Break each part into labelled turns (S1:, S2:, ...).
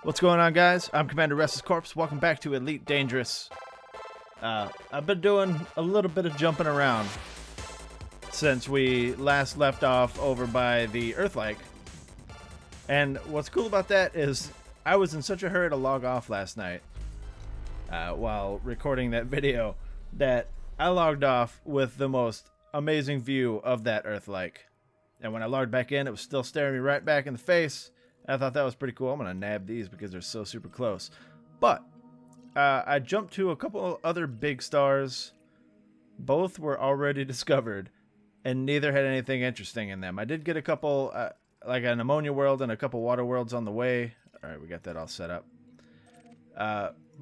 S1: What's going on, guys? I'm Commander RestlessCorpse. Welcome back to EliteDangerous. I've been doing a little bit of jumping around since we last left off over by the Earth-like. And what's cool about that is I was in such a hurry to log off last night while recording that video that I logged off with the most amazing view of that Earth-like. And when I logged back in, it was still staring me right back in the face. I thought that was pretty cool. I'm going to nab these because they're so super close. But I jumped to a couple other big stars. Both were already discovered, and neither had anything interesting in them. I did get a couple, like an ammonia world and a couple water worlds on the way. All right, we got that all set up.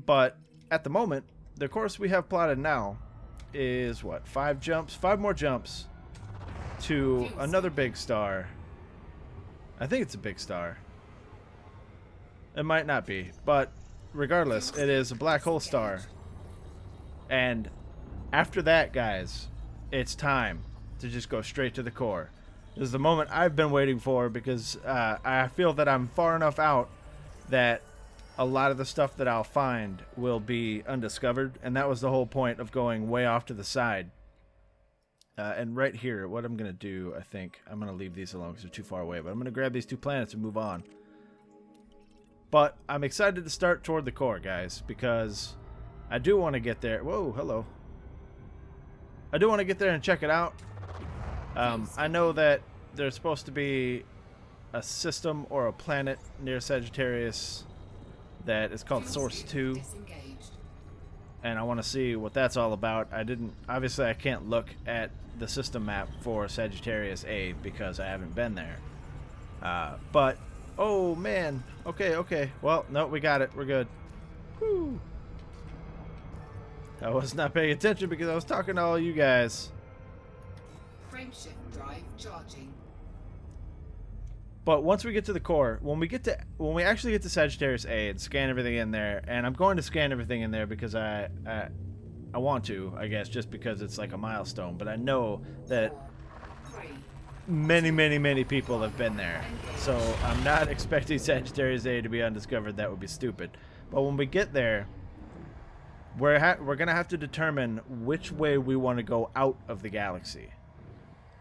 S1: But at the moment, the course we have plotted now is, what, 5 more jumps to another big star. I think it's a big star. It might not be, but regardless, it is a black hole star. And after that, guys, it's time to just go straight to the core. This is the moment I've been waiting for because I feel that I'm far enough out that a lot of the stuff that I'll find will be undiscovered, and that was the whole point of going way off to the side. And right here, what I'm going to do, I think, I'm going to leave these alone because they're too far away, but I'm going to grab these 2 planets and move on. But I'm excited to start toward the core, guys, because I do want to get there. Whoa, hello. I do want to get there and check it out. I know that there's supposed to be a system or a planet near Sagittarius that is called Source 2. And I want to see what that's all about. Obviously I can't look at the system map for Sagittarius A because I haven't been there. But, oh man, okay. Well, no, we got it. We're good. Whew. I was not paying attention because I was talking to all you guys.
S2: Frameshift drive charging.
S1: But once we get to the core, when we actually get to Sagittarius A and scan everything in there, and I'm going to scan everything in there because I want to, I guess, just because it's like a milestone. But I know that many people have been there, so I'm not expecting Sagittarius A to be undiscovered. That would be stupid. But when we get there, we're gonna have to determine which way we want to go out of the galaxy.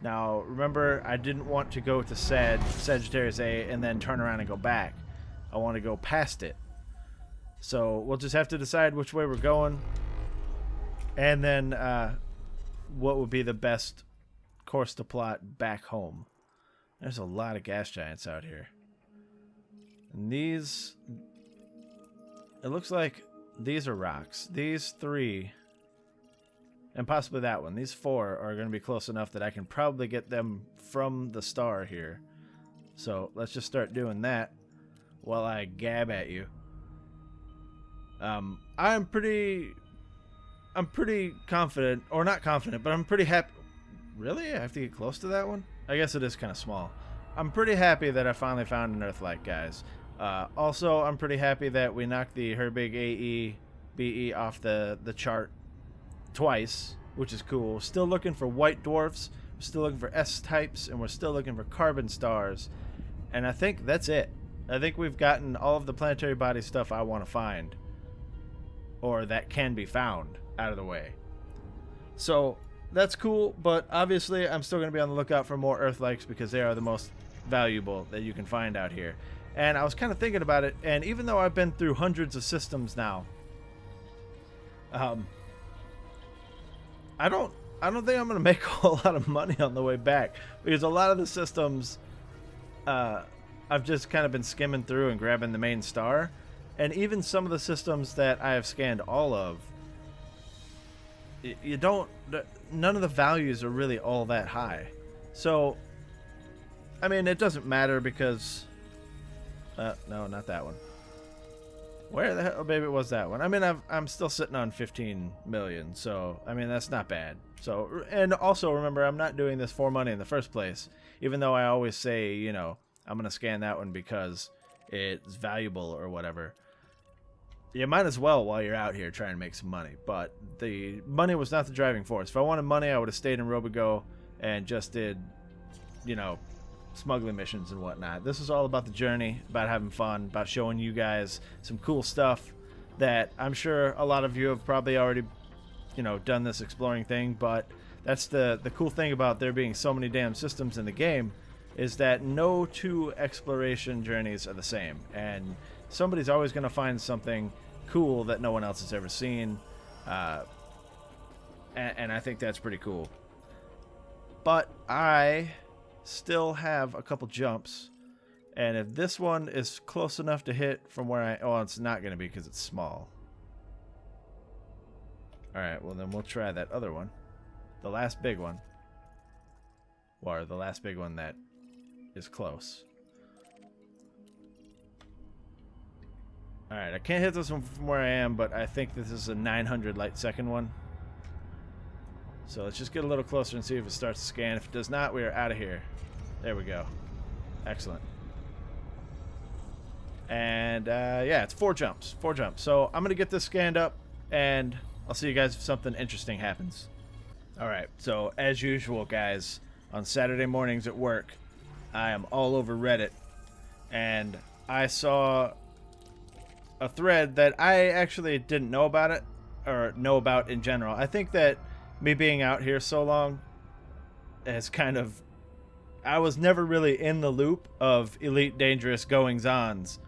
S1: Now, remember, I didn't want to go to Sagittarius A and then turn around and go back. I want to go past it. So we'll just have to decide which way we're going, and then what would be the best course to plot back home. There's a lot of gas giants out here. And these, it looks like these are rocks. These 3... and possibly that one. These 4 are going to be close enough that I can probably get them from the star here. So let's just start doing that while I gab at you. I'm pretty confident, or not confident, but I'm pretty happy. Really? I have to get close to that one? I guess it is kind of small. I'm pretty happy that I finally found an Earth-like, guys. Also, I'm pretty happy that we knocked the Herbig AE BE off the chart twice, which is cool. Still looking for white dwarfs, we're still looking for S-types, and we're still looking for carbon stars. And I think that's it. I think we've gotten all of the planetary body stuff I want to find, or that can be found, out of the way. So that's cool, but obviously I'm still going to be on the lookout for more Earth-likes because they are the most valuable that you can find out here. And I was kind of thinking about it, and even though I've been through hundreds of systems now, I don't think I'm going to make a whole lot of money on the way back, because a lot of the systems I've just kind of been skimming through and grabbing the main star, and even some of the systems that I have scanned all of, none of the values are really all that high. So, I mean, it doesn't matter because, no, not that one. Where the hell, maybe it was that one. I mean, I'm still sitting on 15 million, so, I mean, that's not bad. So, and also remember, I'm not doing this for money in the first place, even though I always say, you know, I'm going to scan that one because it's valuable or whatever. You might as well while you're out here trying to make some money, but the money was not the driving force. If I wanted money, I would have stayed in Robigo and just did, you know, smuggling missions and whatnot. This is all about the journey, about having fun, about showing you guys some cool stuff that I'm sure a lot of you have probably already, you know, done this exploring thing. But that's the cool thing about there being so many damn systems in the game, is that no two exploration journeys are the same, and somebody's always going to find something cool that no one else has ever seen, and I think that's pretty cool. But I still have a couple jumps, and if this one is close enough to hit from where I... Oh, it's not going to be because it's small. Alright, well then we'll try that other one. The last big one. Or the last big one that is close. Alright, I can't hit this one from where I am, but I think this is a 900 light second one. So let's just get a little closer and see if it starts to scan. If it does not, we are out of here. There we go. Excellent. And yeah, it's 4 jumps. 4 jumps. So I'm going to get this scanned up, and I'll see you guys if something interesting happens. Alright, so as usual, guys, on Saturday mornings at work, I am all over Reddit, and I saw a thread that I actually didn't know about it, or know about in general. I think that me being out here so long has kind of... I was never really in the loop of EliteDangerous goings-ons,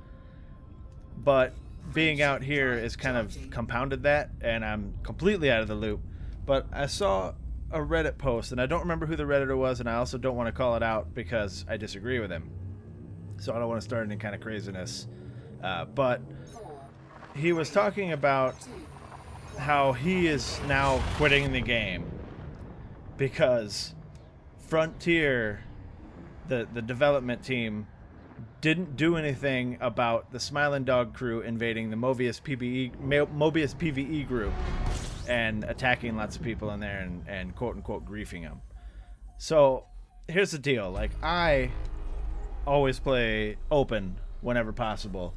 S1: but being out here is kind of compounded that, and I'm completely out of the loop. But I saw a Reddit post, and I don't remember who the Redditor was, and I also don't want to call it out because I disagree with him. So I don't want to start any kind of craziness. But he was talking about how he is now quitting the game because Frontier, the development team, didn't do anything about the Smiling Dog crew invading the Mobius PvE group and attacking lots of people in there and quote-unquote griefing them. So here's the deal. Like, I always play open whenever possible.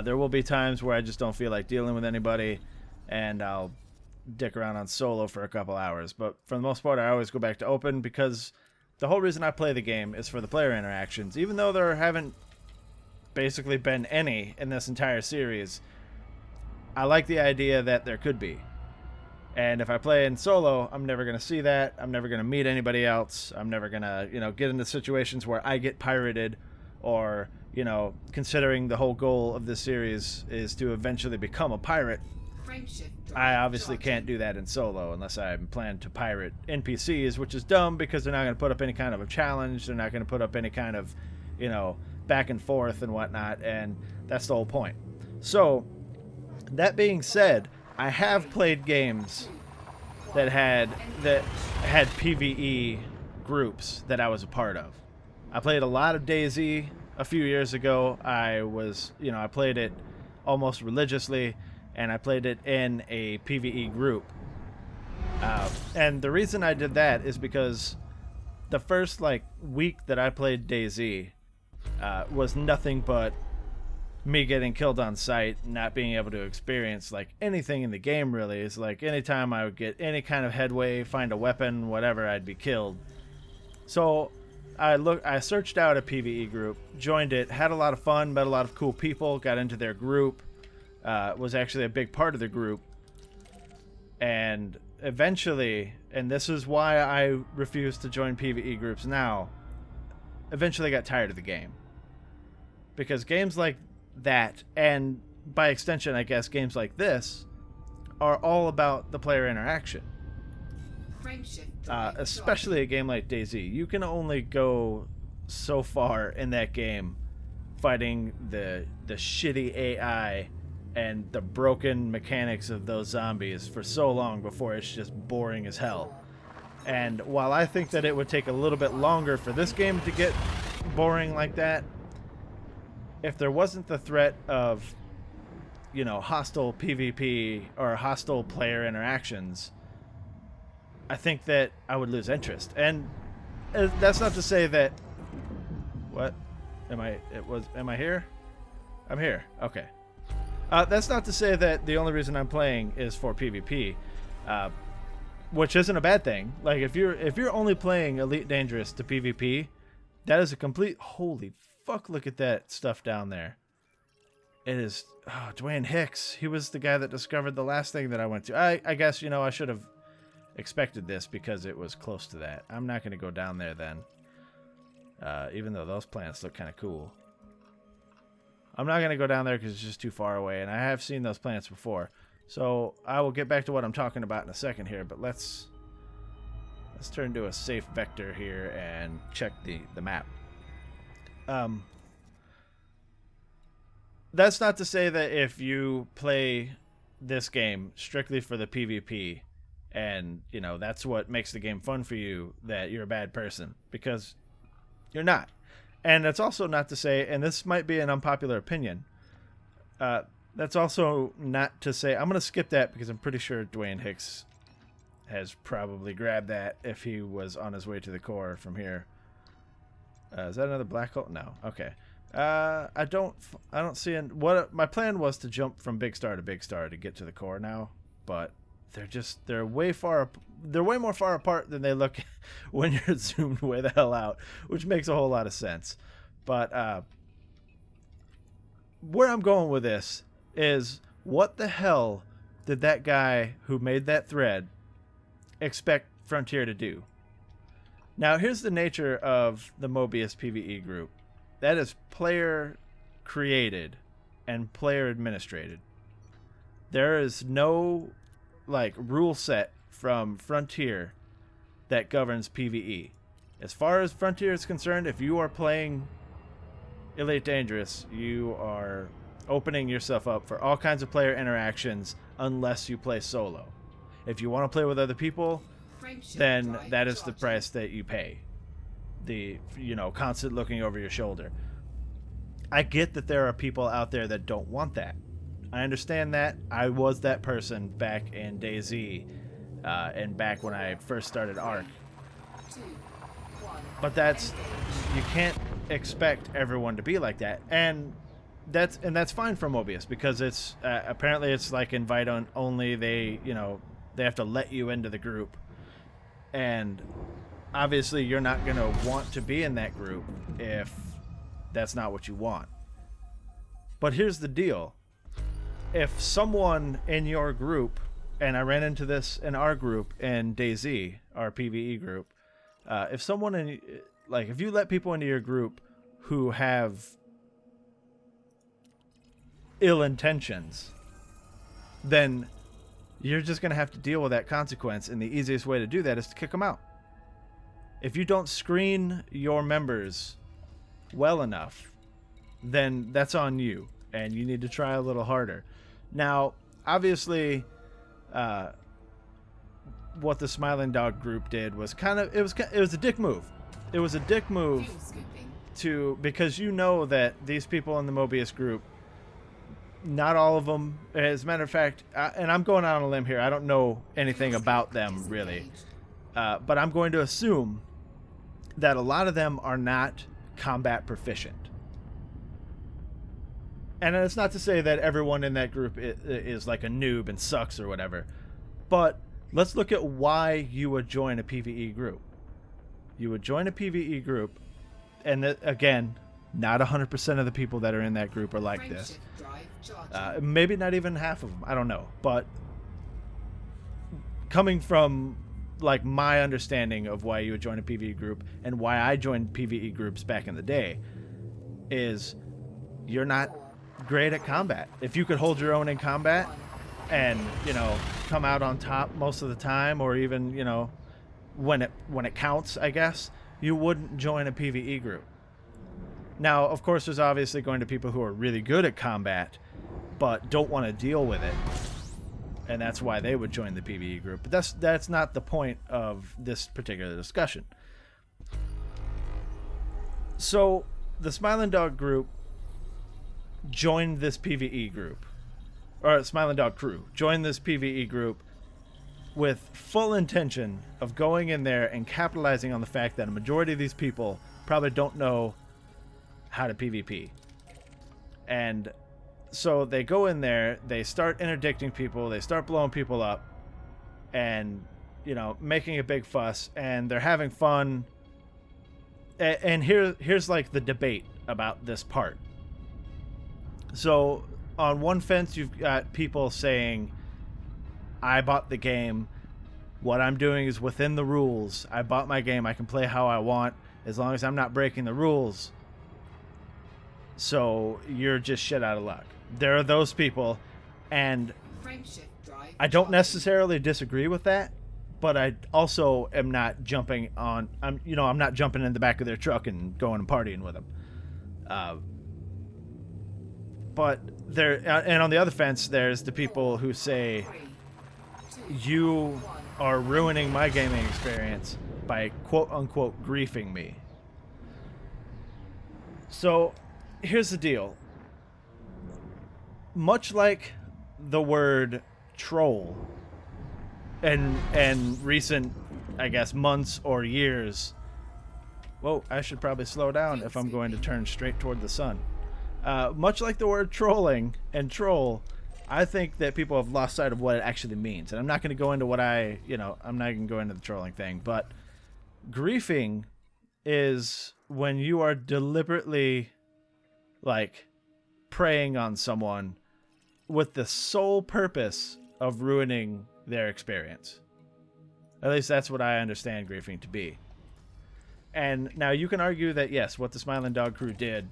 S1: There will be times where I just don't feel like dealing with anybody, and I'll dick around on solo for a couple hours. But for the most part, I always go back to open because the whole reason I play the game is for the player interactions. Even though there haven't basically been any in this entire series, I like the idea that there could be. And if I play in solo, I'm never going to see that. I'm never going to meet anybody else. I'm never going to, you know, get into situations where I get pirated, or, you know, considering the whole goal of this series is to eventually become a pirate. I obviously can't do that in solo unless I plan to pirate NPCs, which is dumb because they're not going to put up any kind of a challenge. They're not going to put up any kind of, you know, back and forth and whatnot, and that's the whole point. So, that being said, I have played games that had PvE groups that I was a part of. I played a lot of DayZ a few years ago. I played it almost religiously, and I played it in a PvE group. And the reason I did that is because the first week that I played DayZ was nothing but me getting killed on sight, not being able to experience anything in the game really. It's like anytime I would get any kind of headway, find a weapon, whatever, I'd be killed. So I searched out a PvE group, joined it, had a lot of fun, met a lot of cool people, got into their group, was actually a big part of the group, and eventually, and this is why I refuse to join PvE groups now, eventually got tired of the game. Because games like that, and by extension I guess games like this, are all about the player interaction. Especially a game like DayZ. You can only go so far in that game fighting the shitty AI and the broken mechanics of those zombies for so long before it's just boring as hell. And while I think that it would take a little bit longer for this game to get boring like that, if there wasn't the threat of, you know, hostile PvP or hostile player interactions, I think that I would lose interest. And that's not to say that... What? Am I here? I'm here. Okay. That's not to say that the only reason I'm playing is for PvP, which isn't a bad thing. Like, if you're only playing EliteDangerous to PvP, That is a complete... Holy fuck, look at that stuff down there. It is... Oh, Dwayne Hicks. He was the guy that discovered the last thing that I went to. I guess, you know, I should have expected this because it was close to that. I'm not going to go down there then. Even though those plants look kind of cool. I'm not going to go down there because it's just too far away, and I have seen those plants before. So I will get back to what I'm talking about in a second here, but let's turn to a safe vector here and check the map. That's not to say that if you play this game strictly for the PvP and, you know, that's what makes the game fun for you, that you're a bad person, because you're not. And that's also not to say, and this might be an unpopular opinion, that's also not to say, I'm going to skip that because I'm pretty sure Dwayne Hicks has probably grabbed that if he was on his way to the core from here. Is that another black hole? No. Okay. I don't see what my plan was to jump from big star to big star to get to the core now, but they're way more far apart than they look when you're zoomed way the hell out, which makes a whole lot of sense. But where I'm going with this is, what the hell did that guy who made that thread expect Frontier to do? Now, here's the nature of the Mobius PvE group. That is player created and player administrated. There is no rule set from Frontier that governs PvE. As far as Frontier is concerned, if you are playing EliteDangerous, you are opening yourself up for all kinds of player interactions unless you play solo. If you want to play with other people, then that is the price that you pay. The, you know, constant looking over your shoulder. I get that there are people out there that don't want that. I understand that. I was that person back in DayZ, and back when I first started ARC. But you can't expect everyone to be like that, and that's fine for Mobius, because it's apparently it's like invite only. They have to let you into the group, and obviously you're not gonna want to be in that group if that's not what you want. But here's the deal. If someone in your group, and I ran into this in our group in DayZ, our PvE group, if someone if you let people into your group who have ill intentions, then you're just going to have to deal with that consequence, and the easiest way to do that is to kick them out. If you don't screen your members well enough, then that's on you, and you need to try a little harder. Now, obviously, what the Smiling Dog group did was it was a dick move. It was a dick move because you know that these people in the Mobius group, not all of them, as a matter of fact, and I'm going out on a limb here, I don't know anything about them really, but I'm going to assume that a lot of them are not combat proficient. And it's not to say that everyone in that group is like a noob and sucks or whatever, but let's look at why you would join a PvE group. You would join a PvE group, and again, not 100% of the people that are in that group are like this. Maybe not even half of them. I don't know. But coming from like my understanding of why you would join a PvE group and why I joined PvE groups back in the day is you're not great at combat. If you could hold your own in combat and, you know, come out on top most of the time, or even, you know, when it counts, I guess, you wouldn't join a PvE group. Now, of course, there's obviously going to be people who are really good at combat but don't want to deal with it, and that's why they would join the PvE group. But that's not the point of this particular discussion. So the Smiling Dog group joined this PvE group, or Smiling Dog crew joined this PvE group with full intention of going in there and capitalizing on the fact that a majority of these people probably don't know how to PvP. And so they go in there, they start interdicting people, they start blowing people up, and, you know, making a big fuss, and they're having fun. and here's like the debate about this part. So on one fence, you've got people saying, I bought the game. What I'm doing is within the rules. I bought my game. I can play how I want as long as I'm not breaking the rules. So you're just shit out of luck. There are those people, and I don't necessarily disagree with that, but I also am not jumping on. I'm not jumping in the back of their truck and going and partying with them. But there, and on the other fence, there's the people who say, you are ruining my gaming experience by quote-unquote griefing me. So here's the deal. Much like the word troll and recent, I guess, months or years. Whoa, I should probably slow down if I'm going to turn straight toward the sun. Much like the word trolling and troll, I think that people have lost sight of what it actually means. And I'm not going to go into I'm not going to go into the trolling thing, but griefing is when you are deliberately, like, preying on someone with the sole purpose of ruining their experience. At least that's what I understand griefing to be. And now you can argue that, yes, what the Smiling Dog crew did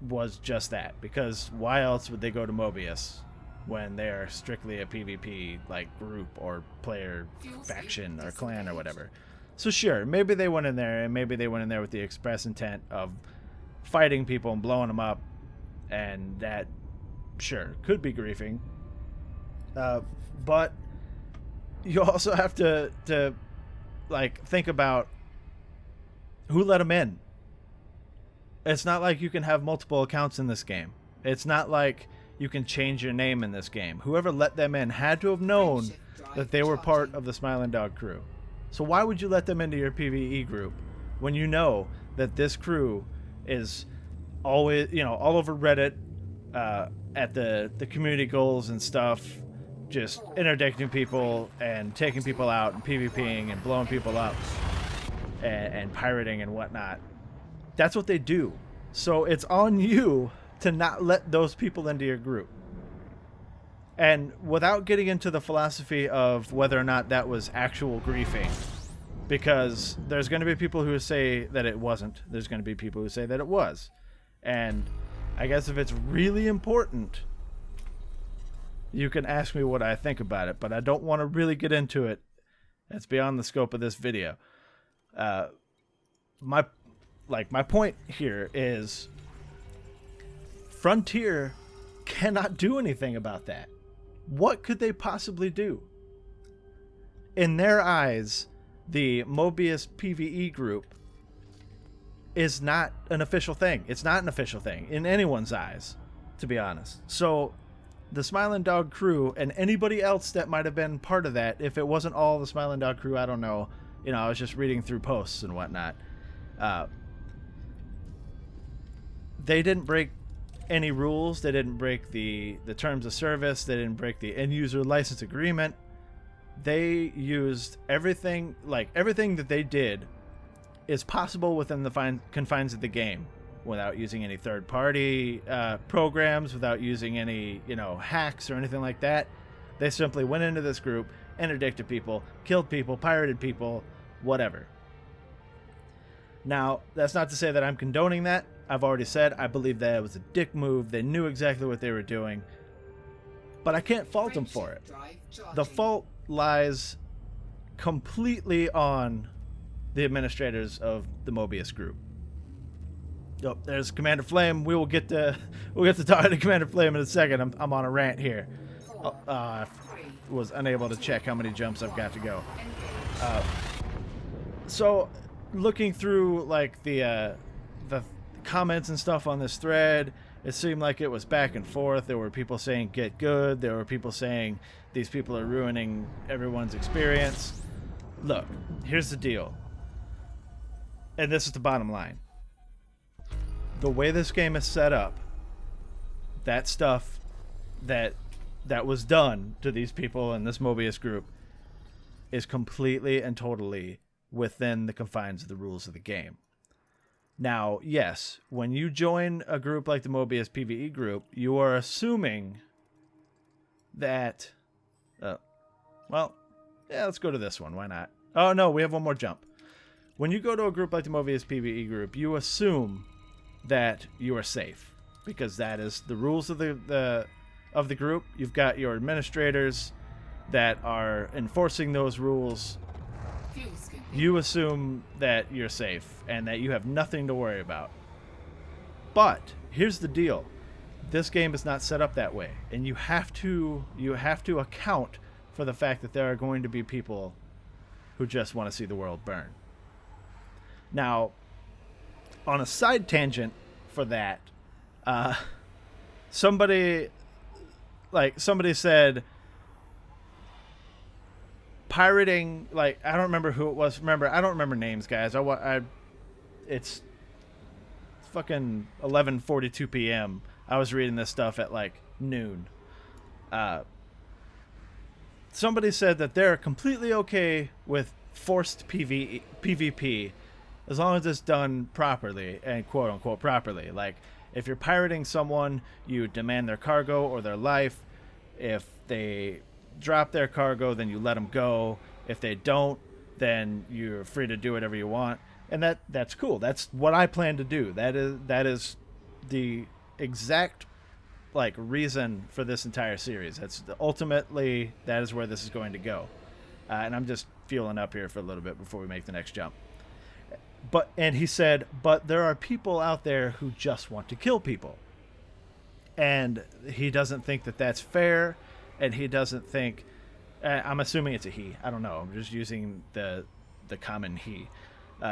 S1: was just that, because why else would they go to Mobius when they're strictly a PvP like group or player faction or clan or whatever? So sure, maybe they went in there, and maybe they went in there with the express intent of fighting people and blowing them up, and that sure could be griefing. But you also have to like think about who let them in. It's not like you can have multiple accounts in this game. It's not like you can change your name in this game. Whoever let them in had to have known that they were part of the Smiling Dog crew. So why would you let them into your PvE group when you know that this crew is always, all over Reddit, at the community goals and stuff, just interdicting people and taking people out and PvPing and blowing people up and pirating and whatnot. That's what they do. So it's on you to not let those people into your group. And without getting into the philosophy of whether or not that was actual griefing, because there's going to be people who say that it wasn't. There's going to be people who say that it was. And I guess if it's really important, you can ask me what I think about it, but I don't want to really get into it. That's beyond the scope of this video. My point here is Frontier cannot do anything about that. What could they possibly do? In their eyes, the Mobius PvE group is not an official thing. It's not an official thing in anyone's eyes, to be honest. So the Smiling Dog crew and anybody else that might have been part of that, if it wasn't all the Smiling Dog crew, I don't know. I was just reading through posts and whatnot. They didn't break any rules. They didn't break the terms of service. They didn't break the end user license agreement. They used everything that they did is possible within the confines of the game, without using any third-party programs, without using any hacks or anything like that. They simply went into this group, interdicted people, killed people, pirated people, whatever. Now, that's not to say that I'm condoning that. I've already said I believe that it was a dick move. They knew exactly what they were doing. But I can't fault them for it. The fault lies completely on the administrators of the Mobius group. Oh, there's Commander Flame. We'll get to talk to Commander Flame in a second. I'm on a rant here. I was unable to check how many jumps I've got to go. So looking through like the comments and stuff on this thread, it seemed like it was back and forth. There were people saying get good. There were people saying these people are ruining everyone's experience. Look, here's the deal. And this is the bottom line. The way this game is set up, that stuff that was done to these people in this Mobius group is completely and totally within the confines of the rules of the game. Now, yes, when you join a group like the Mobius PvE group, you are assuming that... let's go to this one. Why not? Oh, no, we have one more jump. When you go to a group like the Mobius PvE group, you assume that you are safe, because that is the rules of the group. You've got your administrators that are enforcing those rules. You assume that you're safe and that you have nothing to worry about. But here's the deal. This game is not set up that way, and you have to account for the fact that there are going to be people who just want to see the world burn. Now, on a side tangent for that, somebody said pirating, like, I don't remember who it was. Remember, I don't remember names, guys. It's fucking 11:42 p.m. I was reading this stuff at like noon. Somebody said that they're completely okay with forced PvP as long as it's done properly, and quote unquote properly. Like, if you're pirating someone, you demand their cargo or their life. If they drop their cargo, then you let them go. If they don't, then you're free to do whatever you want. And that's cool. That's what I plan to do. That is the exact like reason for this entire series. Ultimately that is where this is going to go. And I'm just fueling up here for a little bit before we make the next jump. And he said, but there are people out there who just want to kill people. And he doesn't think that that's fair. And he doesn't think, I'm assuming it's a he. I don't know. I'm just using the common he.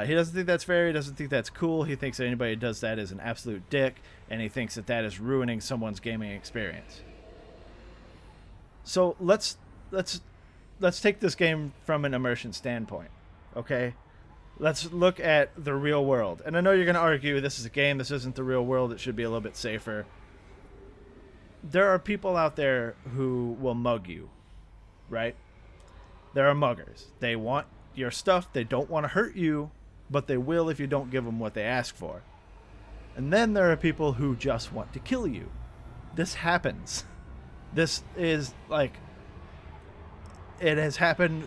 S1: He doesn't think that's fair. He doesn't think that's cool. He thinks that anybody who does that is an absolute dick. And he thinks that that is ruining someone's gaming experience. So let's take this game from an immersion standpoint. Okay? Let's look at the real world. And I know you're going to argue this is a game. This isn't the real world. It should be a little bit safer. There are people out there who will mug you, right? There are muggers. They want your stuff. They don't want to hurt you, but they will if you don't give them what they ask for. And then there are people who just want to kill you. This happens. This is like, it has happened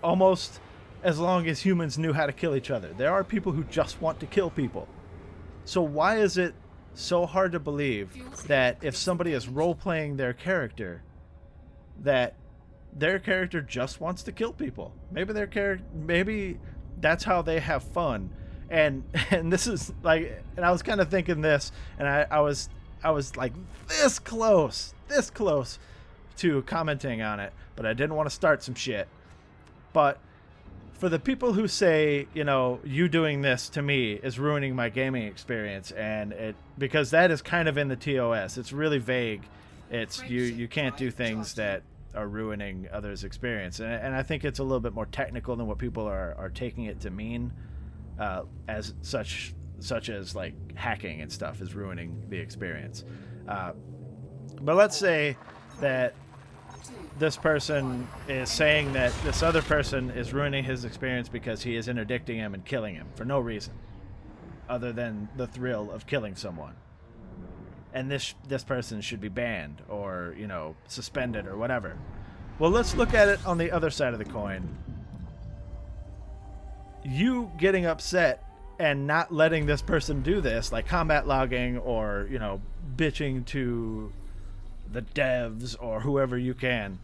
S1: almost as long as humans knew how to kill each other. There are people who just want to kill people. So why is it so hard to believe that if somebody is role-playing their character, that their character just wants to kill people? Maybe that's how they have fun. And this is like, and I was kind of thinking this, and I was like this close to commenting on it, but I didn't want to start some shit. But for the people who say, you know, you doing this to me is ruining my gaming experience, and because that is kind of in the TOS. It's really vague. It's you can't do things that are ruining others' experience, and I think it's a little bit more technical than what people are taking it to mean, as such as like hacking and stuff is ruining the experience. But let's say that this person is saying that this other person is ruining his experience because he is interdicting him and killing him for no reason other than the thrill of killing someone. And this person should be banned or, you know, suspended or whatever. Well, let's look at it on the other side of the coin. You getting upset and not letting this person do this, like combat logging or, you know, bitching to the devs or whoever you can,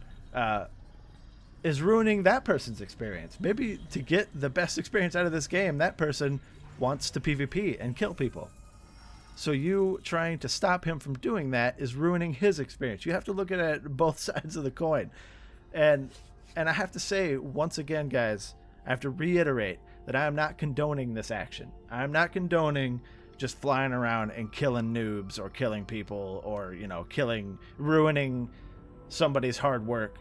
S1: is ruining that person's experience. Maybe to get the best experience out of this game, that person wants to PvP and kill people. So you trying to stop him from doing that is ruining his experience. You have to look at it both sides of the coin. And I have to say, once again, guys, I have to reiterate that I am not condoning this action. I am not condoning just flying around and killing noobs or killing people or, you know, ruining somebody's hard work,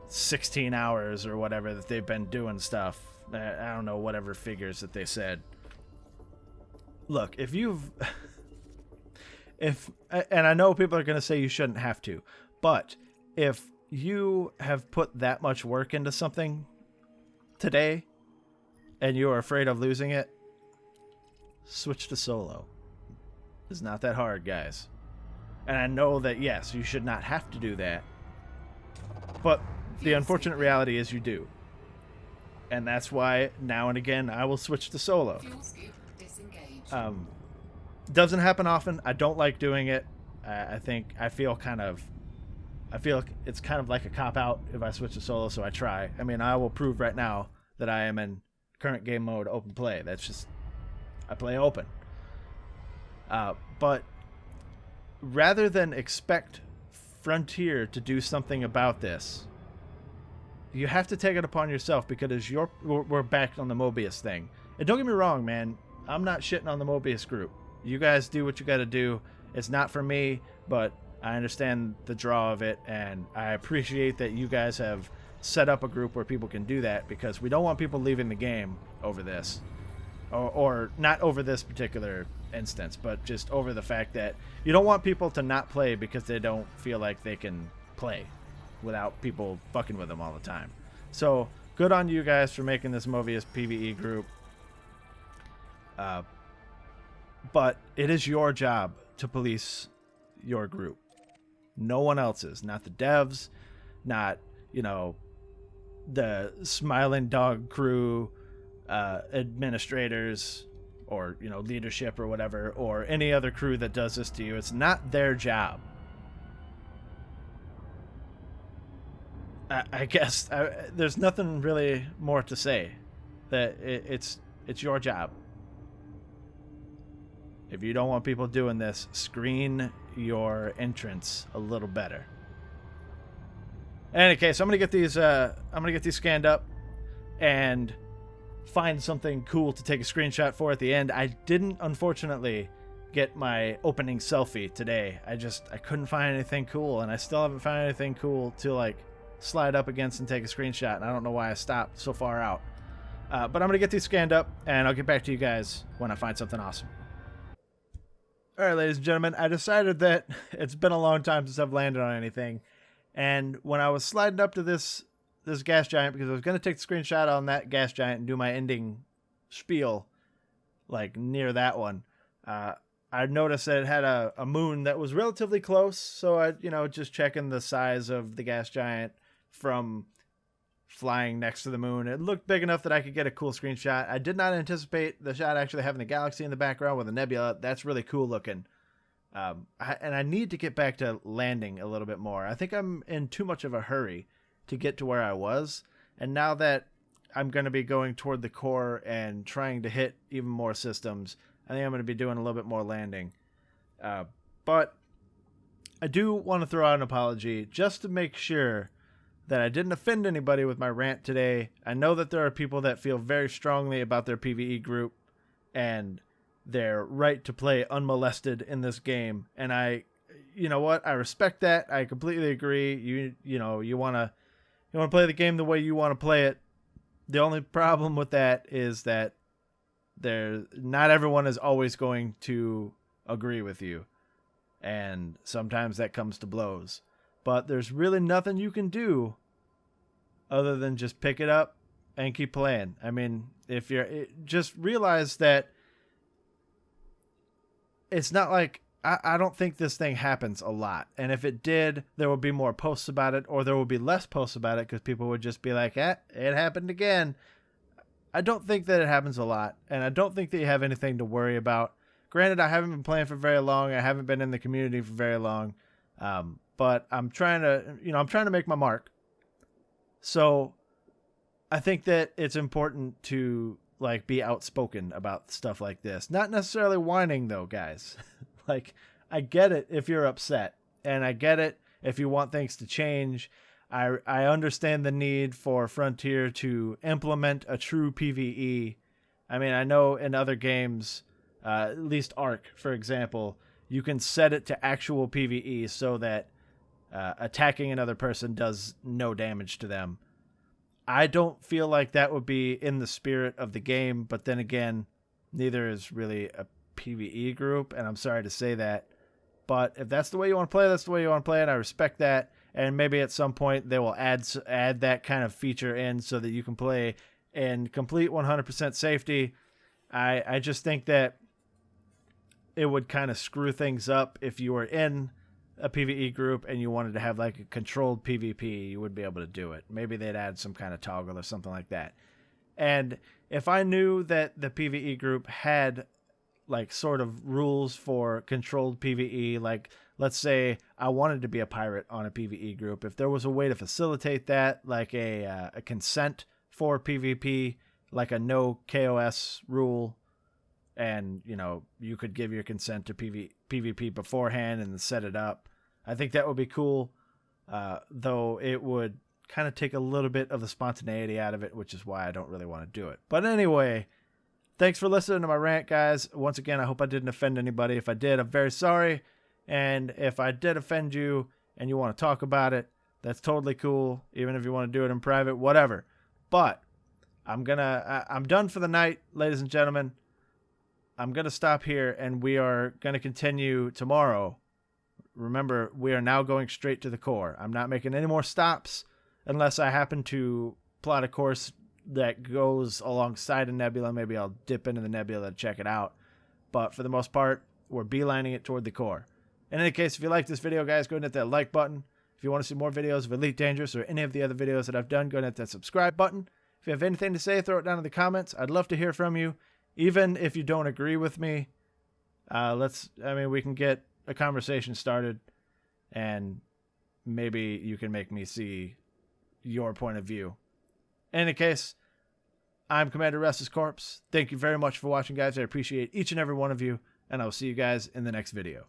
S1: 16 hours or whatever that they've been doing stuff. I don't know, whatever figures that they said. Look, and I know people are going to say you shouldn't have to, but if you have put that much work into something today, and you are afraid of losing it, switch to solo. It's not that hard, guys. And I know that, yes, you should not have to do that. But the unfortunate reality is you do. And that's why now and again I will switch to solo. Doesn't happen often. I don't like doing it. I feel it's kind of like a cop-out if I switch to solo, so I try. I mean, I will prove right now that I am in current game mode open play. That's just, I play open. But rather than expect Frontier to do something about this, you have to take it upon yourself, because we're back on the Mobius thing. And don't get me wrong, man. I'm not shitting on the Mobius group. You guys do what you got to do. It's not for me, but I understand the draw of it, and I appreciate that you guys have set up a group where people can do that, because we don't want people leaving the game over this. Or not over this particular instance, but just over the fact that you don't want people to not play because they don't feel like they can play without people fucking with them all the time. So good on you guys for making this Mobius PvE group. But it is your job to police your group. No one else's. Not the devs, not, the Smiling Dog crew, administrators, or, leadership or whatever, or any other crew that does this to you. It's not their job. I guess there's nothing really more to say. That it's your job. If you don't want people doing this, screen your entrance a little better. In any case, I'm gonna get these scanned up and find something cool to take a screenshot for at the end. I didn't, unfortunately, get my opening selfie today. I couldn't find anything cool, and I still haven't found anything cool to slide up against and take a screenshot. And I don't know why I stopped so far out. But I'm gonna get these scanned up, and I'll get back to you guys when I find something awesome. All right, ladies and gentlemen, I decided that it's been a long time since I've landed on anything. And when I was sliding up to this gas giant, because I was going to take the screenshot on that gas giant and do my ending spiel, near that one, I noticed that it had a moon that was relatively close. So I, just checking the size of the gas giant from flying next to the moon. It looked big enough that I could get a cool screenshot. I did not anticipate the shot actually having the galaxy in the background with a nebula. That's really cool looking. And I need to get back to landing a little bit more. I think I'm in too much of a hurry to get to where I was. And now that I'm going to be going toward the core and trying to hit even more systems, I think I'm going to be doing a little bit more landing. But I do want to throw out an apology just to make sure that I didn't offend anybody with my rant today. I know that there are people that feel very strongly about their PvE group and their right to play unmolested in this game. And you know what? I respect that. I completely agree. You want to play the game the way you want to play it. The only problem with that is that not everyone is always going to agree with you. And sometimes that comes to blows. But there's really nothing you can do other than just pick it up and keep playing. I mean, just realize that it's not like, I don't think this thing happens a lot. And if it did, there would be more posts about it, or there would be less posts about it because people would just be like, it happened again. I don't think that it happens a lot, and I don't think that you have anything to worry about. Granted, I haven't been playing for very long. I haven't been in the community for very long. But I'm trying to make my mark. So I think that it's important to be outspoken about stuff like this. Not necessarily whining though, guys. I get it if you're upset, and I get it if you want things to change. I understand the need for Frontier to implement a true PvE. I mean, I know in other games, at least Ark, for example, you can set it to actual PvE so that attacking another person does no damage to them. I don't feel like that would be in the spirit of the game, but then again, neither is really a PvE group, and I'm sorry to say that. But if that's the way you want to play, that's the way you want to play it. I respect that, and maybe at some point they will add that kind of feature in so that you can play in complete 100% safety. I just think that it would kind of screw things up if you were in a PvE group and you wanted to have like a controlled PvP. You would be able to do it. Maybe they'd add some kind of toggle or something like that. And if I knew that the PvE group had like sort of rules for controlled PvE, like let's say I wanted to be a pirate on a PvE group, if there was a way to facilitate that, like a consent for PvP, like a no KOS rule, and you know, you could give your consent to PvP beforehand and set it up, I think that would be cool. Though it would kind of take a little bit of the spontaneity out of it, which is why I don't really want to do it. But anyway, thanks for listening to my rant, guys. Once again, I hope I didn't offend anybody. If I did, I'm very sorry. And if I did offend you and you want to talk about it, that's totally cool. Even if you want to do it in private, whatever. But I'm done for the night, ladies and gentlemen. I'm going to stop here, and we are going to continue tomorrow. Remember, we are now going straight to the core. I'm not making any more stops unless I happen to plot a course that goes alongside a nebula. Maybe I'll dip into the nebula to check it out. But for the most part, we're beelining it toward the core. In any case, if you like this video, guys, go ahead and hit that like button. If you want to see more videos of Elite Dangerous or any of the other videos that I've done, go ahead and hit that subscribe button. If you have anything to say, throw it down in the comments. I'd love to hear from you. Even if you don't agree with me, we can get a conversation started, and maybe you can make me see your point of view. In any case, I'm Commander RestlessCorpse. Thank you very much for watching, guys. I appreciate each and every one of you, and I'll see you guys in the next video.